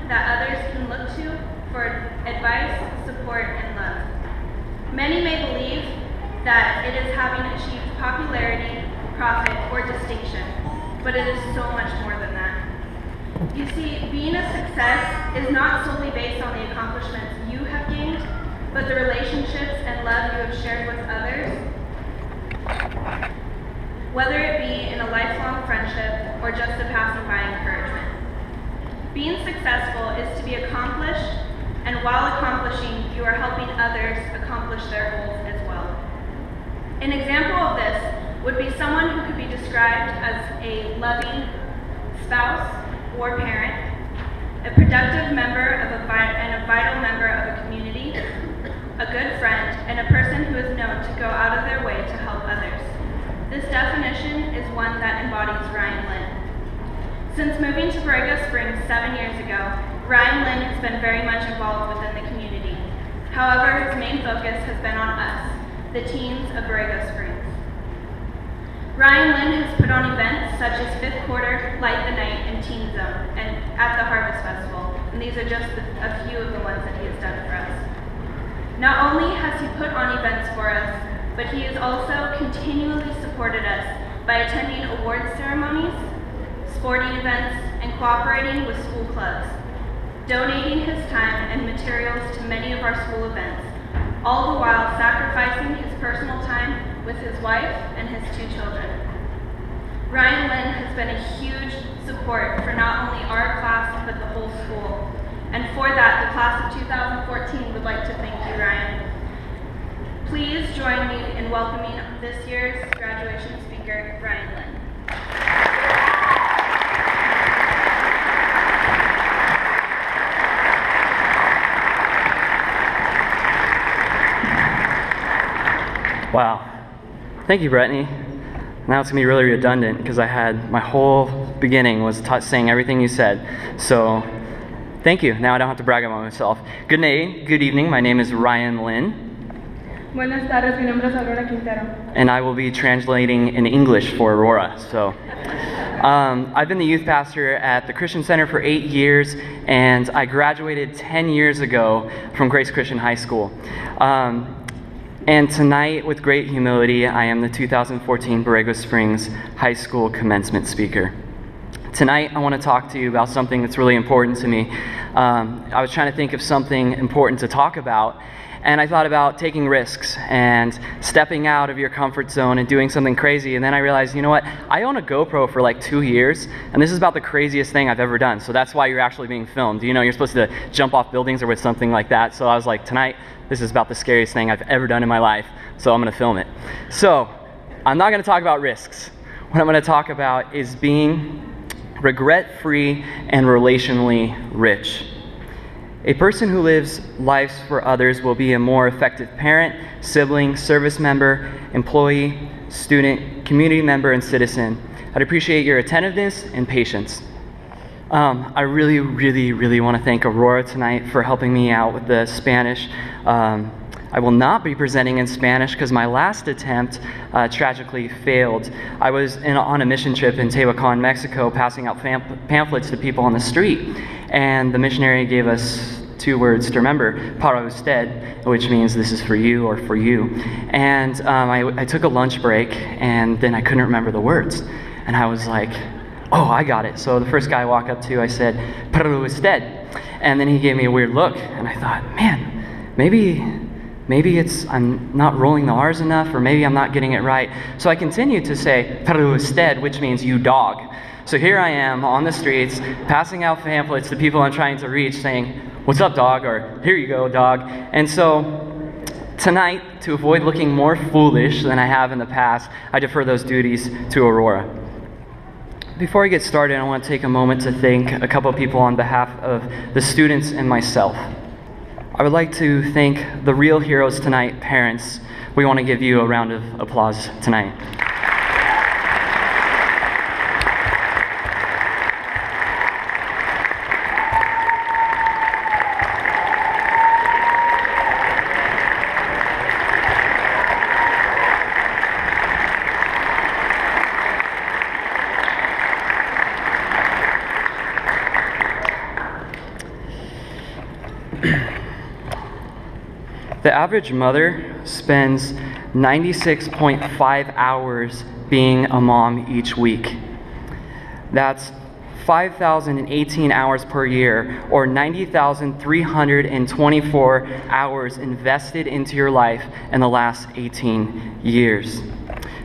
that others can look to for advice, support, and love. Many may believe that it is having achieved popularity, profit, or distinction, but it is so much more than that. You see, being a success is not solely based on the accomplishments you have gained, but the relationships and love you have shared with others, whether it be in a lifelong friendship or just a passing by encouragement. Being successful is to be accomplished, and while accomplishing, you are helping others accomplish their goals as well. An example of this would be someone who could be described as a loving spouse or parent, a productive member of and a vital member of a community, a good friend, and a person who is known to go out of their way to help others. This definition is one that embodies Ryan Lynn. Since moving to Borrego Springs 7 years ago, Ryan Lynn has been very much involved within the community. However, his main focus has been on us, the teens of Borrego Springs. Ryan Lynn has put on events such as Fifth Quarter, Light the Night, and Teen Zone, and at the Harvest Festival, and these are just a few of the ones that he has done for us. Not only has he put on events for us, but he has also continually supported us by attending awards ceremonies, sporting events, and cooperating with school clubs, donating his time and materials to many of our school events, all the while sacrificing his personal time with his wife and his 2 children. Ryan Lynn has been a huge support for not only our class, but the whole school. And for that, the class of 2014 would like to thank you, Ryan. Please join me in welcoming this year's graduation speaker, Ryan Lynn. Wow. Thank you, Brittany. Now it's going to be really redundant because I had my whole beginning was saying everything you said. So thank you. Now I don't have to brag about myself. Good night. Good evening. My name is Ryan Lynn. Buenas tardes. Mi nombre es Aurora Quintero. And I will be translating in English for Aurora. So I've been the youth pastor at the Christian Center for 8 years, and I graduated 10 years ago from Grace Christian High School. And tonight, with great humility, I am the 2014 Borrego Springs High School Commencement speaker. Tonight, I want to talk to you about something that's really important to me. I was trying to think of something important to talk about, and I thought about taking risks and stepping out of your comfort zone and doing something crazy, and then I realized, you know what? I own a GoPro for like 2 years, and this is about the craziest thing I've ever done, so that's why you're actually being filmed. You know, you're supposed to jump off buildings or with something like that, so I was like, tonight, this is about the scariest thing I've ever done in my life, so I'm going to film it. So, I'm not going to talk about risks. What I'm going to talk about is being regret-free and relationally rich. A person who lives lives for others will be a more effective parent, sibling, service member, employee, student, community member, and citizen. I'd appreciate your attentiveness and patience. I really want to thank Aurora tonight for helping me out with the Spanish. I will not be presenting in Spanish because my last attempt tragically failed. I was on a mission trip in Tehuacan, Mexico, passing out pamphlets to people on the street, and the missionary gave us 2 words to remember, para usted, which means this is for you or for you. And I took a lunch break, and then I couldn't remember the words, and I was like, oh, I got it. So the first guy I walked up to, I said, para usted, and then he gave me a weird look, and I thought, man, maybe it's I'm not rolling the R's enough, or maybe I'm not getting it right. So I continued to say, para usted, which means you dog. So here I am on the streets, passing out pamphlets to people I'm trying to reach, saying, what's up, dog, or here you go, dog. And so tonight, to avoid looking more foolish than I have in the past, I defer those duties to Aurora. Before I get started, I want to take a moment to thank a couple of people on behalf of the students and myself. I would like to thank the real heroes tonight, parents. We want to give you a round of applause tonight. The average mother spends 96.5 hours being a mom each week. That's 5,018 hours per year, or 90,324 hours invested into your life in the last 18 years.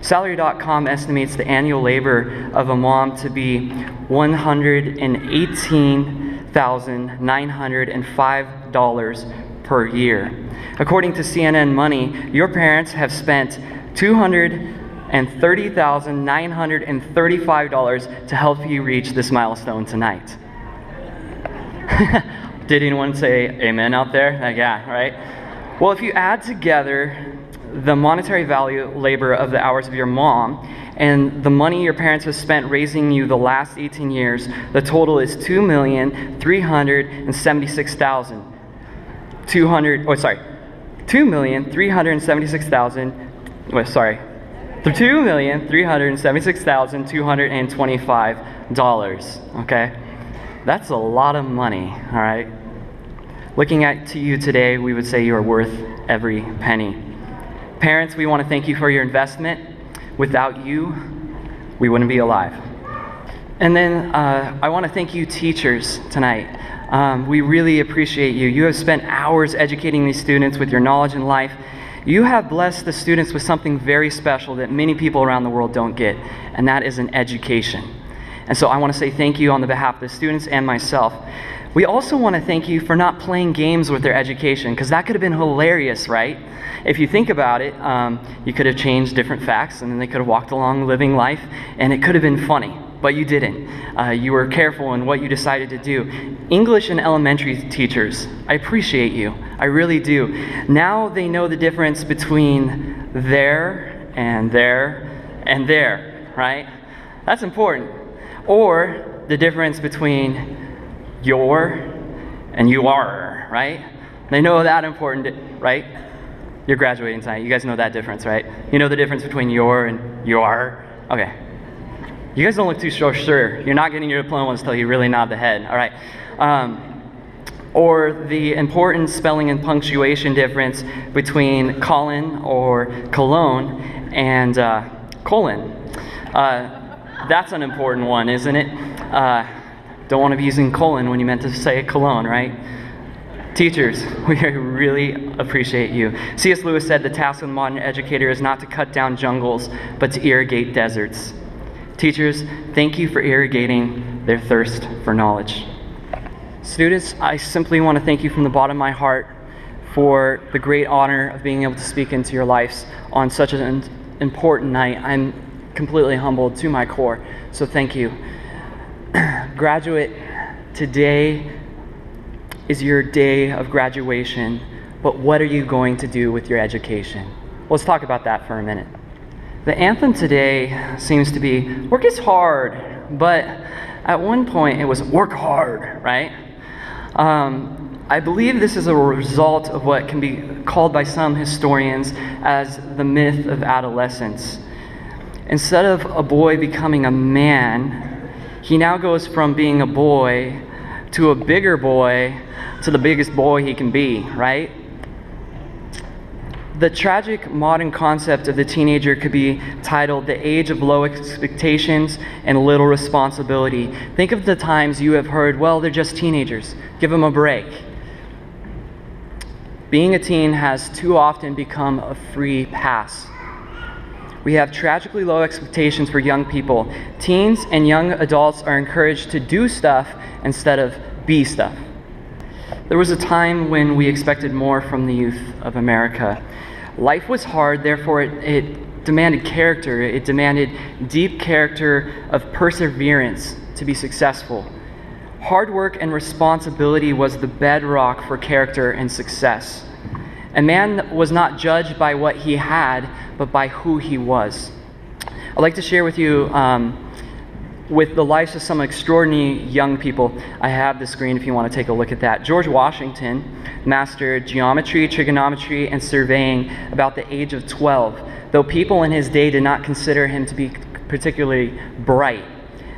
Salary.com estimates the annual labor of a mom to be $118,905 per year. According to CNN Money, your parents have spent $230,935 to help you reach this milestone tonight. Did anyone say amen out there? Like, yeah, right? Well, if you add together the monetary value labor of the hours of your mom and the money your parents have spent raising you the last 18 years, the total is $2,376,000. $2,376,225. Okay? That's a lot of money, all right? Looking at to you today, we would say you are worth every penny. Parents, we want to thank you for your investment. Without you, we wouldn't be alive. And then I want to thank you teachers tonight. We really appreciate you. You have spent hours educating these students with your knowledge and life. You have blessed the students with something very special that many people around the world don't get, and that is an education. And so I want to say thank you on the behalf of the students and myself. We also want to thank you for not playing games with their education, because that could have been hilarious, right? If you think about it, you could have changed different facts, and then they could have walked along living life, and it could have been funny, but you didn't. You were careful in what you decided to do. English and elementary teachers, I appreciate you. I really do. Now they know the difference between there and there and there, right? That's important. Or the difference between your and you are, right? They know that important, right? You're graduating tonight. You guys know that difference, right? You know the difference between your and you are? Okay. You guys don't look too sure. You're not getting your diplomas until you really nod the head. All right. Or the important spelling and punctuation difference between Colin or Cologne and colon. That's an important one, isn't it? Don't want to be using colon when you meant to say cologne, right? Teachers, we really appreciate you. C.S. Lewis said the task of the modern educator is not to cut down jungles, but to irrigate deserts. Teachers, thank you for irrigating their thirst for knowledge. Students, I simply want to thank you from the bottom of my heart for the great honor of being able to speak into your lives on such an important night. I'm completely humbled to my core, so thank you. Graduate, today is your day of graduation, but what are you going to do with your education? Let's talk about that for a minute. The anthem today seems to be, work is hard, but at one point it was work hard, right? I believe this is a result of what can be called by some historians as the myth of adolescence. Instead of a boy becoming a man, he now goes from being a boy to a bigger boy to the biggest boy he can be, right? The tragic modern concept of the teenager could be titled the age of low expectations and little responsibility. Think of the times you have heard, well, they're just teenagers. Give them a break. Being a teen has too often become a free pass. We have tragically low expectations for young people. Teens and young adults are encouraged to do stuff instead of be stuff. There was a time when we expected more from the youth of America. Life was hard, therefore it demanded character. It demanded deep character of perseverance to be successful. Hard work and responsibility was the bedrock for character and success. A man was not judged by what he had, but by who he was. I'd like to share with you with the lives of some extraordinary young people. I have the screen if you want to take a look at that. George Washington mastered geometry, trigonometry, and surveying about the age of 12, though people in his day did not consider him to be particularly bright.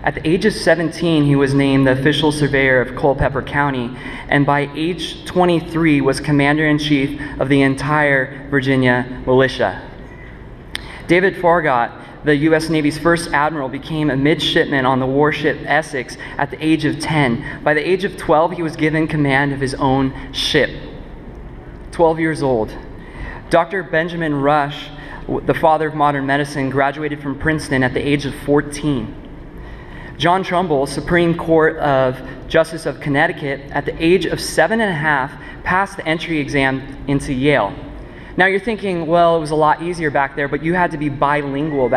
At the age of 17, he was named the official surveyor of Culpeper County, and by age 23 was commander-in-chief of the entire Virginia militia. David Farragut, the U.S. Navy's first admiral, became a midshipman on the warship Essex at the age of 10. By the age of 12, he was given command of his own ship. 12 years old. Dr. Benjamin Rush, the father of modern medicine, graduated from Princeton at the age of 14. John Trumbull, Supreme Court of Justice of Connecticut, at the age of 7.5, passed the entry exam into Yale. Now you're thinking, well, it was a lot easier back there, but you had to be trilingual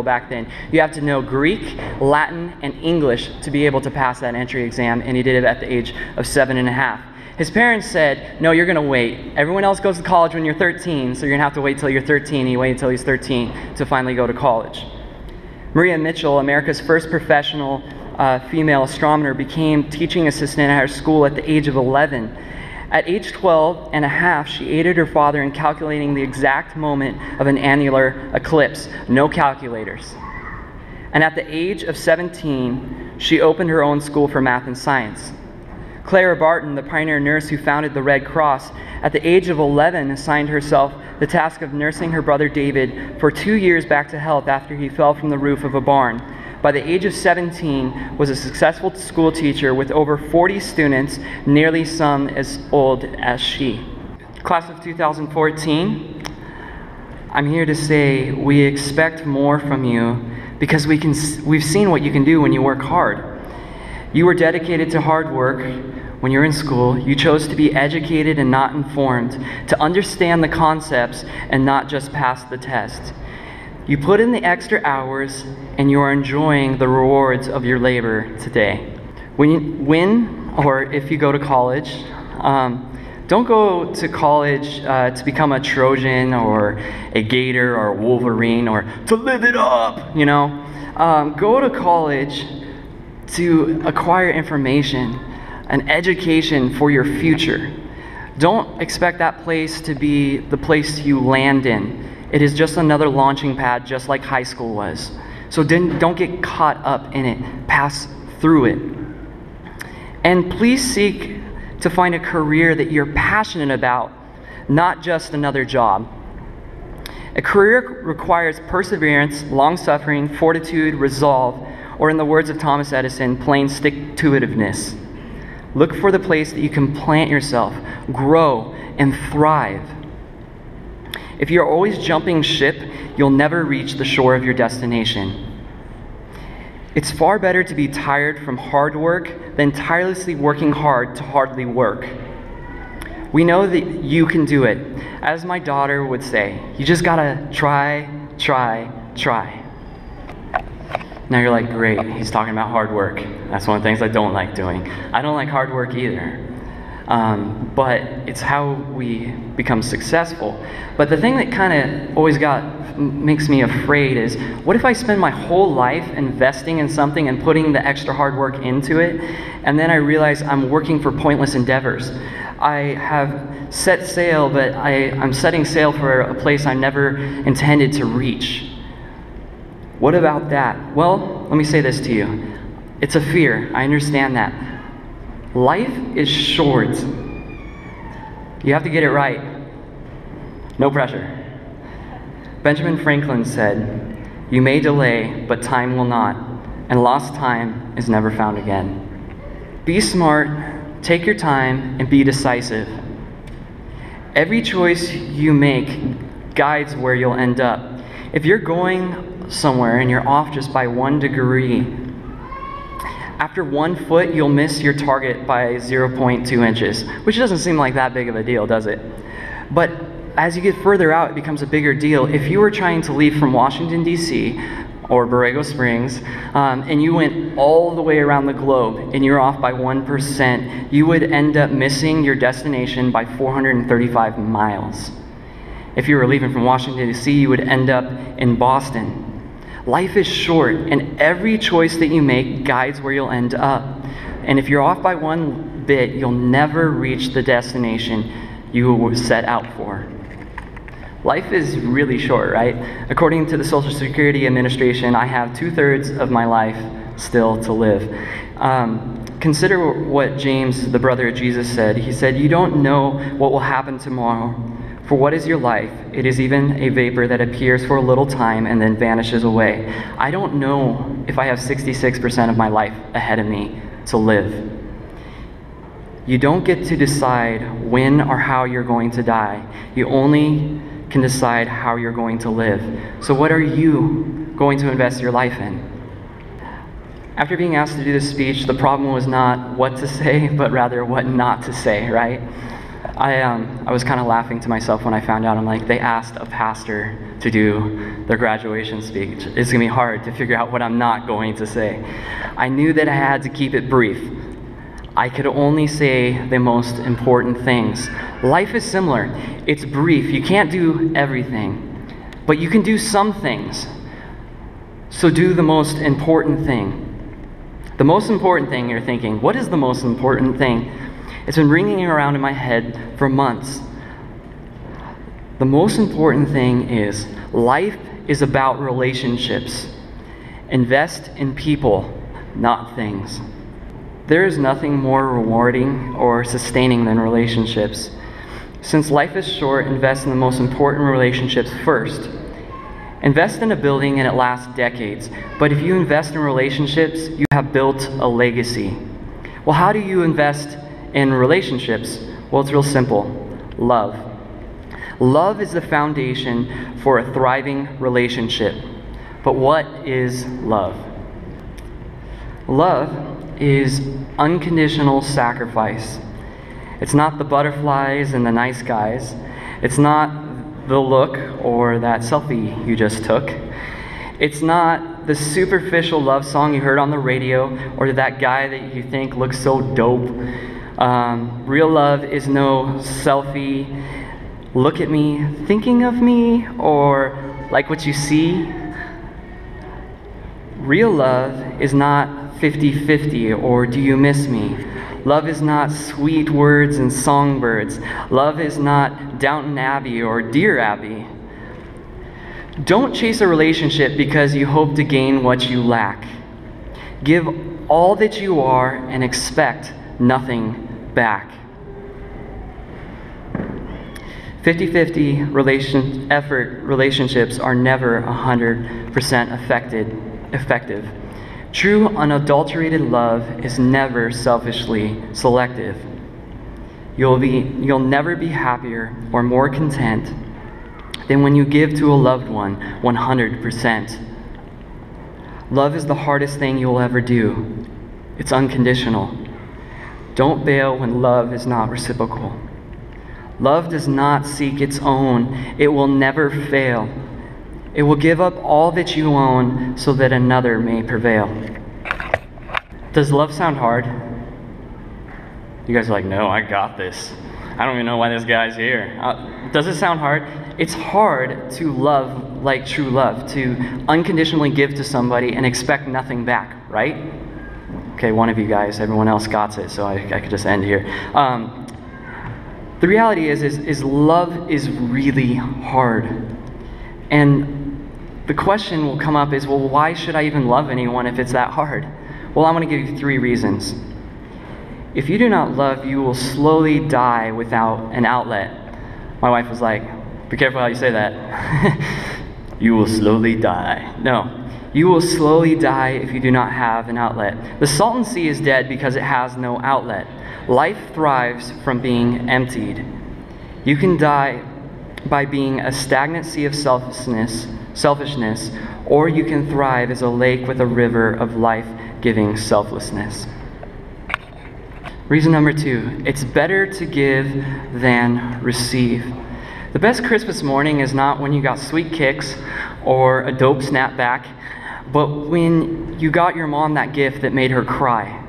back then. You have to know Greek, Latin, and English to be able to pass that entry exam, and he did it at the age of 7.5. His parents said, no, you're going to wait. Everyone else goes to college when you're 13, so you're going to have to wait till you're 13. He waited until he's 13 to finally go to college. Maria Mitchell, America's first professional female astronomer, became teaching assistant at her school at the age of 11. At age 12.5, she aided her father in calculating the exact moment of an annular eclipse. No calculators. And at the age of 17, she opened her own school for math and science. Clara Barton, the pioneer nurse who founded the Red Cross, at the age of 11 assigned herself the task of nursing her brother David for 2 years back to health after he fell from the roof of a barn. By the age of 17, was a successful school teacher with over 40 students, nearly some as old as she. Class of 2014, I'm here to say we expect more from you because we've seen what you can do when you work hard. You were dedicated to hard work when you're in school. You chose to be educated and not informed, to understand the concepts and not just pass the test. You put in the extra hours and you are enjoying the rewards of your labor today. When or if you go to college, don't go to college to become a Trojan or a Gator or a Wolverine or to live it up, you know. Go to college to acquire information, an education for your future. Don't expect that place to be the place you land in. It is just another launching pad, just like high school was. So don't get caught up in it. Pass through it. And please seek to find a career that you're passionate about, not just another job. A career requires perseverance, long-suffering, fortitude, resolve, or in the words of Thomas Edison, plain stick-to-itiveness. Look for the place that you can plant yourself, grow, and thrive. If you're always jumping ship, you'll never reach the shore of your destination. It's far better to be tired from hard work than tirelessly working hard to hardly work. We know that you can do it. As my daughter would say, you just gotta try, try, try. Now you're like, great, he's talking about hard work. That's one of the things I don't like doing. I don't like hard work either. But it's how we become successful. But the thing that kind of always makes me afraid is, what if I spend my whole life investing in something and putting the extra hard work into it, and then I realize I'm working for pointless endeavors? I have set sail, but I'm setting sail for a place I never intended to reach. What about that? Well, let me say this to you. It's a fear. I understand that. Life is short. You have to get it right. No pressure. Benjamin Franklin said, "You may delay, but time will not, and lost time is never found again." Be smart, take your time, and be decisive. Every choice you make guides where you'll end up. If you're going somewhere and you're off just by 1 degree, after 1 foot, you'll miss your target by 0.2 inches, which doesn't seem like that big of a deal, does it? But as you get further out, it becomes a bigger deal. If you were trying to leave from Washington, D.C., or Borrego Springs, and you went all the way around the globe, and you're off by 1%, you would end up missing your destination by 435 miles. If you were leaving from Washington, D.C., you would end up in Boston. Life is short, and every choice that you make guides where you'll end up. And if you're off by 1 bit, you'll never reach the destination you were set out for. Life is really short, right? According to the Social Security Administration, I have 2/3 of my life still to live. Consider what James, the brother of Jesus, said. He said, "You don't know what will happen tomorrow. For what is your life? It is even a vapor that appears for a little time and then vanishes away." I don't know if I have 66% of my life ahead of me to live. You don't get to decide when or how you're going to die. You only can decide how you're going to live. So what are you going to invest your life in? After being asked to do this speech, the problem was not what to say, but rather what not to say, right? I was kind of laughing to myself when I found out. I'm like, they asked a pastor to do their graduation speech. It's gonna be hard to figure out what I'm not going to say. I knew that I had to keep it brief. I could only say the most important things. Life is similar. It's brief. You can't do everything, but you can do some things. So do the most important thing. The most important thing, you're thinking, what is the most important thing? It's been ringing around in my head for months. The most important thing is life is about relationships. Invest in people, not things. There is nothing more rewarding or sustaining than relationships. Since life is short, invest in the most important relationships first. Invest in a building and it lasts decades. But if you invest in relationships, you have built a legacy. Well, how do you invest in relationships? Well, it's real simple. Love. Love is the foundation for a thriving relationship. But what is love? Love is unconditional sacrifice. It's not the butterflies and the nice guys. It's not the look or that selfie you just took. It's not the superficial love song you heard on the radio or that guy that you think looks so dope. Real love is no selfie, look at me, thinking of me, or like what you see. Real love is not 50-50 or do you miss me? Love is not sweet words and songbirds. Love is not Downton Abbey or Dear Abby. Don't chase a relationship because you hope to gain what you lack. Give all that you are and expect nothing back. 50-50 relationships are never 100% effective. True, unadulterated love is never selfishly selective. You'll never be happier or more content than when you give to a loved one 100%. Love is the hardest thing you'll ever do. It's unconditional. Don't bail when love is not reciprocal. Love does not seek its own. It will never fail. It will give up all that you own so that another may prevail. Does love sound hard? You guys are like, no, I got this. I don't even know why this guy's here. Does it sound hard? It's hard to love like true love, to unconditionally give to somebody and expect nothing back, right? Okay, one of you guys, everyone else got it, so I could just end here. The reality is love is really hard. And the question will come up is, well, why should I even love anyone if it's that hard? Well, I'm going to give you 3 reasons. If you do not love, you will slowly die without an outlet. My wife was like, be careful how you say that. You will slowly die. No, you will slowly die if you do not have an outlet. The Salton Sea is dead because it has no outlet. Life thrives from being emptied. You can die by being a stagnant sea of selfishness, or you can thrive as a lake with a river of life-giving selflessness. Reason number 2, it's better to give than receive. The best Christmas morning is not when you got sweet kicks or a dope snapback, but when you got your mom that gift that made her cry.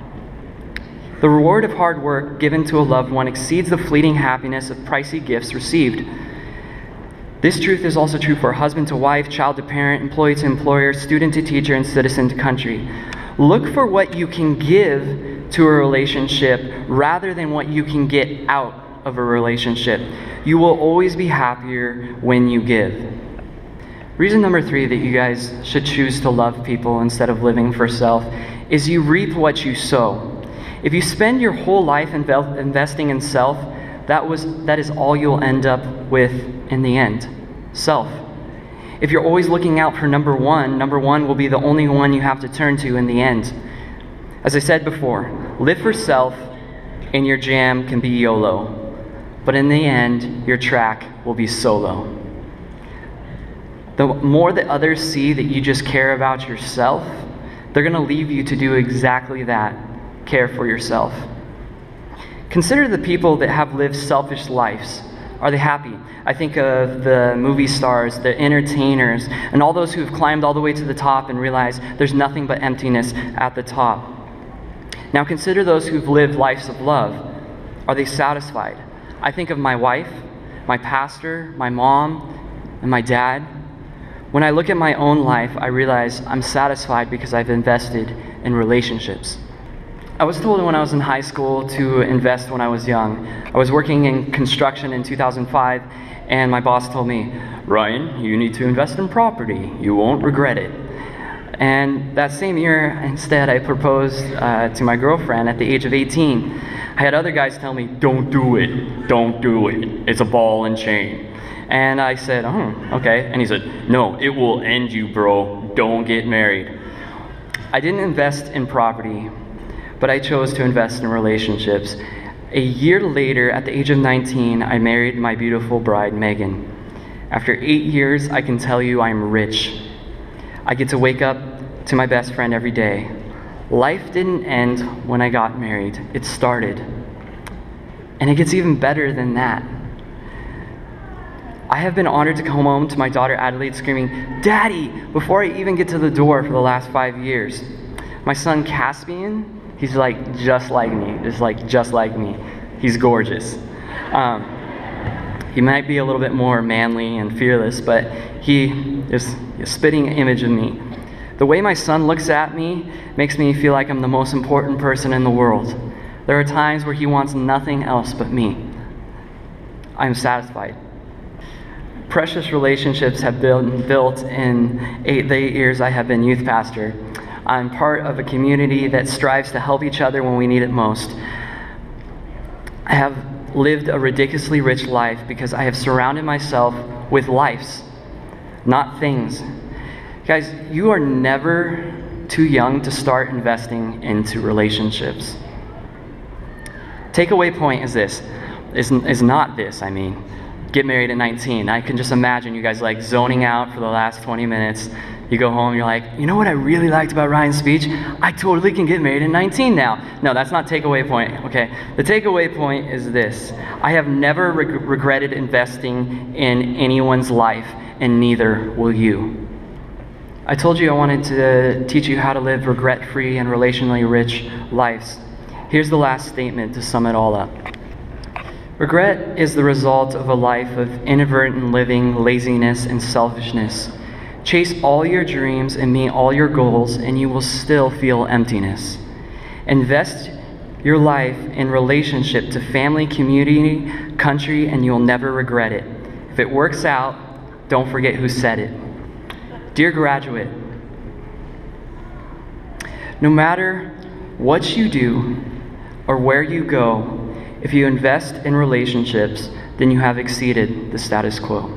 The reward of hard work given to a loved one exceeds the fleeting happiness of pricey gifts received. This truth is also true for husband to wife, child to parent, employee to employer, student to teacher, and citizen to country. Look for what you can give to a relationship rather than what you can get out of a relationship. You will always be happier when you give. Reason number 3 that you guys should choose to love people instead of living for self is you reap what you sow. If you spend your whole life investing in self, that is all you'll end up with in the end. Self. If you're always looking out for number one will be the only one you have to turn to in the end. As I said before, live for self and your jam can be YOLO. But in the end, your track will be solo. The more that others see that you just care about yourself, they're going to leave you to do exactly that. Care for yourself. Consider the people that have lived selfish lives. Are they happy? I think of the movie stars, the entertainers, and all those who have climbed all the way to the top and realized there's nothing but emptiness at the top. Now consider those who've lived lives of love. Are they satisfied? I think of my wife, my pastor, my mom, and my dad. When I look at my own life, I realize I'm satisfied because I've invested in relationships. I was told when I was in high school to invest when I was young. I was working in construction in 2005, and my boss told me, "Ryan, you need to invest in property. You won't regret it." And that same year, instead, I proposed to my girlfriend at the age of 18. I had other guys tell me, "Don't do it. Don't do it. It's a ball and chain." And I said, "Oh, okay." And he said, "No, it will end you, bro. Don't get married." I didn't invest in property, but I chose to invest in relationships. A year later, at the age of 19, I married my beautiful bride, Megan. After 8 years, I can tell you I'm rich. I get to wake up to my best friend every day. Life didn't end when I got married. It started. And it gets even better than that. I have been honored to come home to my daughter Adelaide screaming, "Daddy!" before I even get to the door for the last 5 years. My son Caspian, he's just like me. He's gorgeous. He might be a little bit more manly and fearless, but he is a spitting image of me. The way my son looks at me makes me feel like I'm the most important person in the world. There are times where he wants nothing else but me. I'm satisfied. Precious relationships have been built in the 8 years I have been youth pastor. I'm part of a community that strives to help each other when we need it most. I have lived a ridiculously rich life because I have surrounded myself with lives, not things. Guys, you are never too young to start investing into relationships. Takeaway point is not this, I mean. Get married at 19. I can just imagine you guys zoning out for the last 20 minutes. You go home, you're like, "You know what I really liked about Ryan's speech? I totally can get married at 19 now." No, that's not takeaway point, okay? The takeaway point is this. I have never regretted investing in anyone's life, and neither will you. I told you I wanted to teach you how to live regret-free and relationally rich lives. Here's the last statement to sum it all up. Regret is the result of a life of inadvertent living, laziness, and selfishness. Chase all your dreams and meet all your goals, and you will still feel emptiness. Invest your life in relationship to family, community, country, and you'll never regret it. If it works out, don't forget who said it. Dear graduate, no matter what you do or where you go, if you invest in relationships, then you have exceeded the status quo.